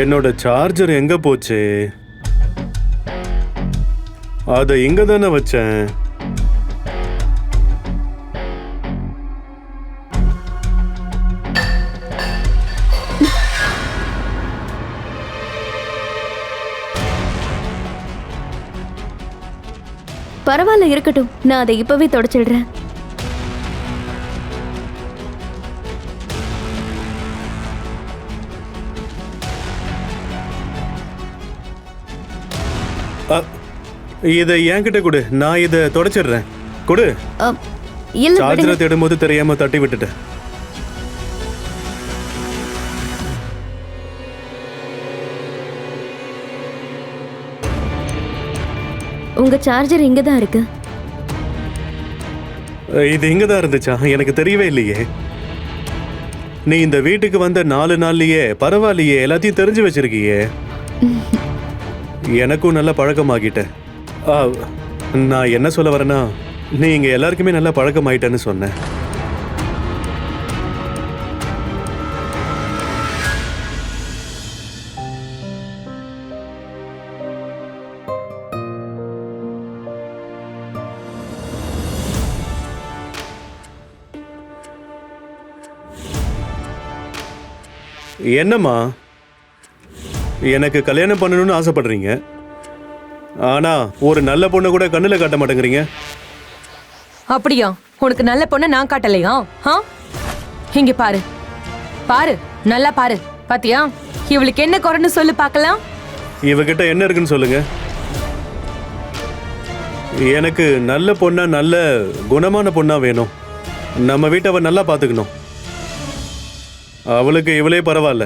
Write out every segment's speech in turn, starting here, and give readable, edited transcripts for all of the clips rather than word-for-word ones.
என்னோட சார்ஜர் எங்க போச்சு? அதை இங்க தானே வச்சேன். பரவாயில்ல, இருக்கட்டும். நான் அதை இப்பவே தொடச்சிடுறேன். இதை என்கிட்ட கொடு, நான் இதை தொடச்சிடுறேன். கொடு. இல்ல, சார்ஜரை தேடும்போது தெரியாம தட்டி விட்டுட்டேன். உங்க சார்ஜர் இங்க தான் இருக்கு. இது இங்க தான் இருந்துச்சா? எனக்கு தெரியவே இல்லையே. நீ இந்த வீட்டுக்கு வந்த 4 நாள்லயே பரவாயில்லையே, எல்லாத்தையும் தெரிஞ்சு வச்சிருக்கியே. எனக்கும் நல்ல பழக்கமாகிட்டேன். நான் என்ன சொல்ல வரேன்னா, நீ இங்க எல்லாருக்குமே நல்ல பழக்கமாயிட்டேன்னு சொன்னேன். என்னம்மா, எனக்கு கல்யாணம் பண்ணணும்னு ஆசைப்படுறீங்க, ஆனா ஒரு நல்ல பொண்ணை கூட கண்ணுல காட்ட மாட்டேங்கிறீங்க. அப்படியா? உனக்கு நல்ல பொண்ணை நான் காட்டலையா? இங்க பாரு பாரு, நல்லா பாரு. பாத்தியா, இவளுக்கு என்ன குறைன்னு சொல்லு பார்க்கலாம். இவகிட்ட என்ன இருக்குன்னு சொல்லுங்க. எனக்கு நல்ல பொண்ணா, நல்ல குணமான பொண்ணா வேணும். நம்ம வீட்டை அவ நல்லா பாத்துக்கணும். அவளுக்கு இவளே பரவாயில்ல.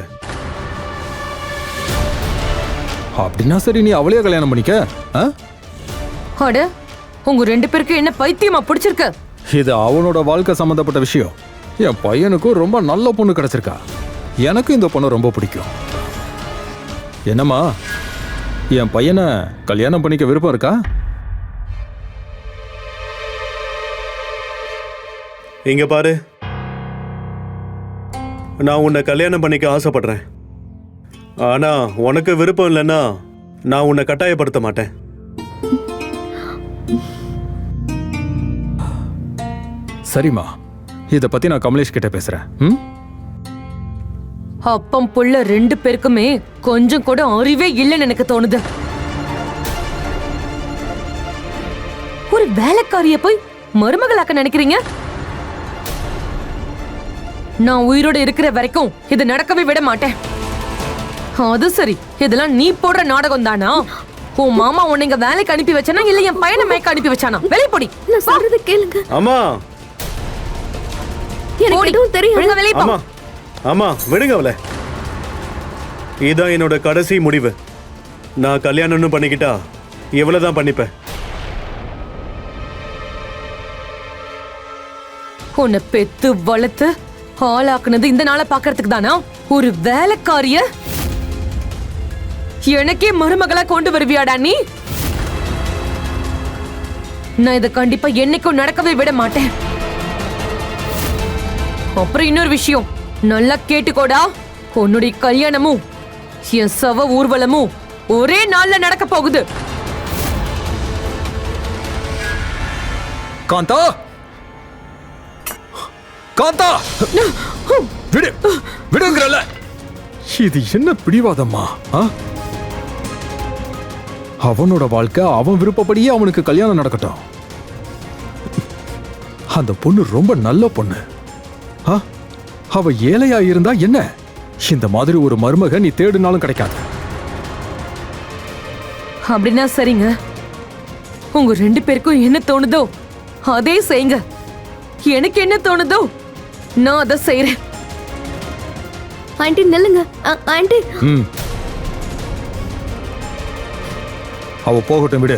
அப்படின்னா சரி, நீ அவளையே கல்யாணம் பண்ணிக்க. அட, உங்க 2 பேருக்கு என்ன பைத்தியமா பிடிச்சிருக்கு? இது அவனோட வாழ்க்கை சம்பந்தப்பட்ட விஷயம். என் பையனுக்கும் ரொம்ப நல்ல பொண்ணு கிடைச்சிருக்கா. எனக்கு இந்த பொண்ணு ரொம்ப பிடிக்கும். என்னம்மா, என் பையனை கல்யாணம் பண்ணிக்க விருப்பம் இருக்கா? இங்க பாரு, நான் உன்னை கல்யாணம் பண்ணிக்க ஆசைப்படுறேன். ஆனா உனக்கு விருப்பம் இல்லைன்னா நான் உன்னை கட்டாயப்படுத்த மாட்டேன். சரிம்மா, இத பத்தி நான் கமலேஷ் கிட்ட பேசுறேன். அப்பம் புள்ள 2 பேருக்குமே கொஞ்சம் கூட அறிவே இல்லைன்னு எனக்கு தோணுது. ஒரு வேலைக்காரிய போய் மருமகளாக்க நினைக்கிறீங்க? நான் உயிரோட இருக்கிற வரைக்கும் இது நடக்கவே விட மாட்டேன். அது சரி, இதெல்லாம் நீ போடுற நாடகம் தானா? உன் மாமா உன்னை இங்க வேலைக்கு அனுப்பி வச்சானா இல்ல என் பையனை மேய்க்க அனுப்பி வச்சானா? வெளிய போடி. நான் சொல்றத கேளுங்க. அம்மா, எனக்கு எதுவும் தெரியும். வெளிய போ. அம்மா, அம்மா விடுங்க அவளை. இதான் என்னோட கடைசி முடிவு. நான் கல்யாணம்னு பண்ணிக்கிட்டா இவ்வளவுதான் பண்ணிப்பேன். உன்னை பெத்து வளர்த்து ஆளாக்குனது இந்த நாளை பாக்குறதுக்கு தானா? ஒரு வேலைக்காரிய எனக்கே மருமகளா கொண்டு வருவியாடா நீ? நான் இதை கண்டிப்பா என்னைக்கும் நடக்கவே விட மாட்டேன். அப்புறம் இன்னொரு விஷயம், நல்லா கேட்டுக்கோடா. உன்னுடைய கல்யாணமும் என் சவ ஊர்வலமும் ஒரே நாள்ல நடக்க போகுது. காந்தா, காந்தா, விடு, விடுங்கறல. இது என்ன பிடிவாதம்மா? அவனோட வாழ்க்கை அவன் விருப்பப்படியே அவனுக்கு கல்யாணம் நடக்கட்டும். அந்த பொண்ணு ரொம்ப நல்ல பொண்ணு. அவ ஏழையா இருந்தா என்ன? இந்த மாதிரி ஒரு மருமக நீ தேடினாலும் கிடைக்காது. அப்படின்னா சரிங்க, உங்க 2 பேருக்கும் என்ன தோணுதோ அதே செய்யுங்க. எனக்கு என்ன தோணுதோ நான் அதை செய்யறேன். ஆண்டி நில்லுங்க. ஆண்டி, அவ போகட்டும், விடு.